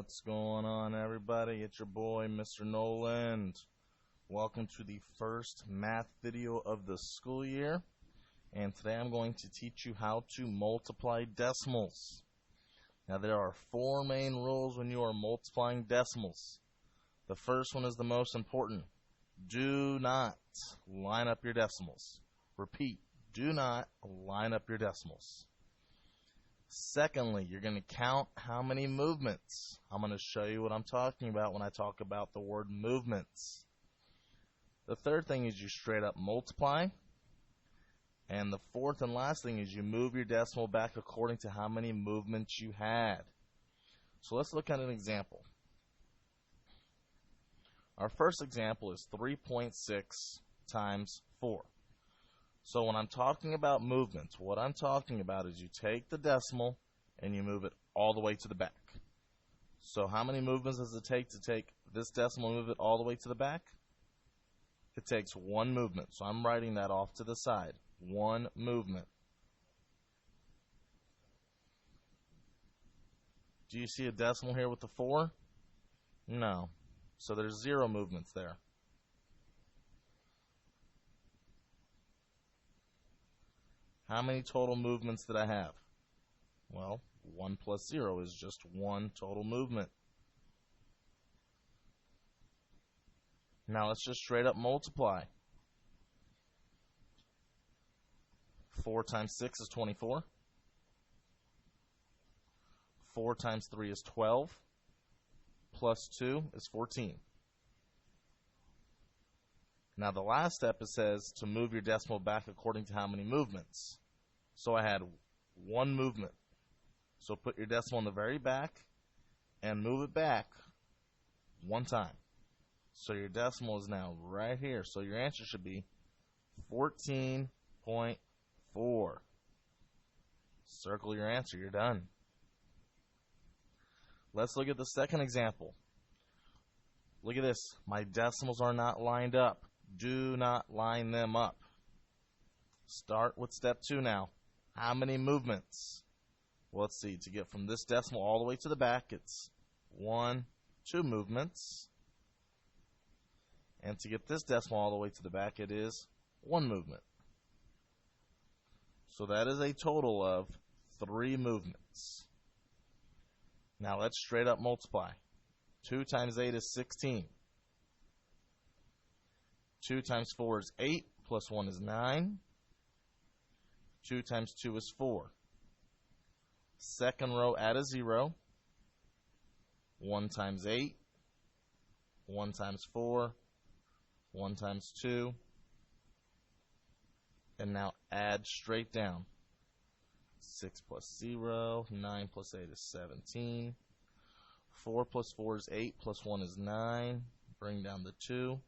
What's going on, everybody? It's your boy, Mr. Noland. Welcome to the first math video of the school year. And today I'm going to teach you how to multiply decimals. Now, there are four main rules when you are multiplying decimals. The first one is the most important. Do not line up your decimals. Repeat, do not line up your decimals. Secondly, you're going to count how many movements. I'm going to show you what I'm talking about when I talk about the word movements. The third thing is you straight up multiply. And the fourth and last thing is you move your decimal back according to how many movements you had. So let's look at an example. Our first example is 3.6 times 4. So when I'm talking about movements, what I'm talking about is you take the decimal and you move it all the way to the back. So how many movements does it take to take this decimal and move it all the way to the back? It takes one movement. So I'm writing that off to the side. One movement. Do you see a decimal here with the 4? No. So there's 0 movements there. How many total movements did I have? Well, 1 plus 0 is just one total movement. Now let's just straight up multiply. 4 times 6 is 24. 4 times 3 is 12. Plus 2 is 14. Now the last step, it says to move your decimal back according to how many movements. So I had one movement. So put your decimal in the very back and move it back one time. So your decimal is now right here. So your answer should be 14.4. Circle your answer. You're done. Let's look at the second example. Look at this. My decimals are not lined up. Do not line them up. Start with step 2 now. How many movements? Well, let's see. To get from this decimal all the way to the back, it's 2 movements. And to get this decimal all the way to the back, it is 1 movement. So that is a total of 3 movements. Now let's straight up multiply. 2 times 8 is 16. 2 times 4 is 8, plus 1 is 9. 2 times 2 is 4. Second row, add a 0. 1 times 8. 1 times 4. 1 times 2. And now add straight down. 6 plus 0. 9 plus 8 is 17. 4 plus 4 is 8, plus 1 is 9. Bring down the 2.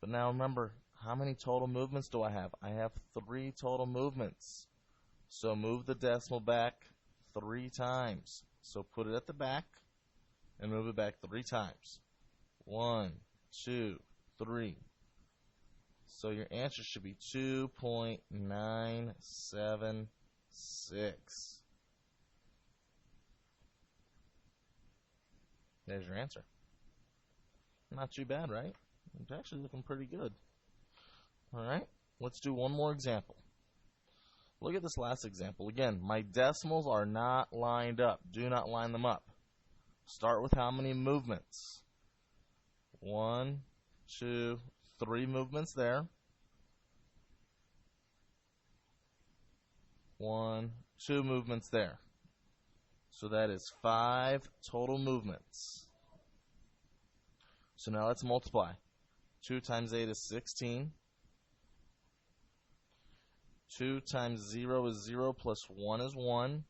But now remember, how many total movements do I have? I have 3 total movements. So move the decimal back 3 times. So put it at the back and move it back 3 times. 1, 2, 3. So your answer should be 2.976. There's your answer. Not too bad, right? It's actually looking pretty good. Alright, let's do one more example. Look at this last example. Again, my decimals are not lined up. Do not line them up. Start with how many movements? 1, 2, 3 movements there. 1, 2 movements there. So that is 5 total movements. So now let's multiply. 2 times 8 is 16. 2 times 0 is 0, plus 1 is 1.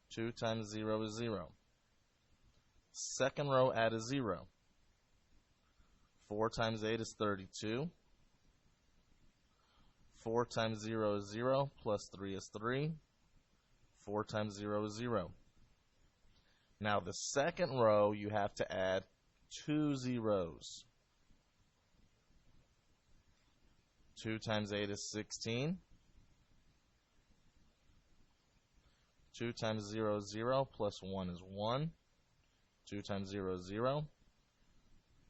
2 times 0 is 0. Second row, add a 0. 4 times 8 is 32. 4 times 0 is 0, plus 3 is 3. 4 times 0 is 0. Now the second row, you have to add 2 zeros. 2 times 8 is 16. 2 times 0 is 0, plus 1 is 1. 2 times 0 is 0.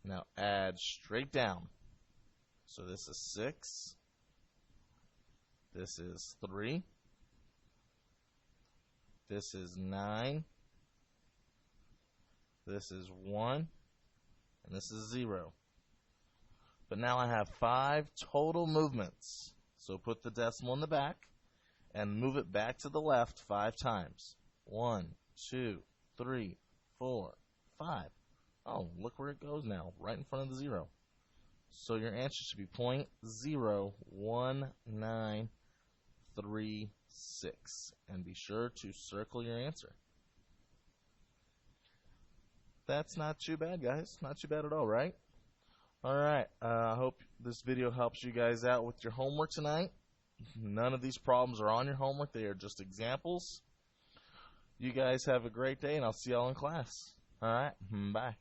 Now add straight down. So this is 6. This is 3. This is 9. This is 1. And this is 0. But now I have 5 total movements. So put the decimal in the back and move it back to the left 5 times. 1, 2, 3, 4, 5. Oh, look where it goes now, right in front of the 0. So your answer should be 0.01936. And be sure to circle your answer. That's not too bad, guys. Not too bad at all, right? Alright, I hope this video helps you guys out with your homework tonight. None of these problems are on your homework. They are just examples. You guys have a great day, and I'll see y'all in class. Alright, bye.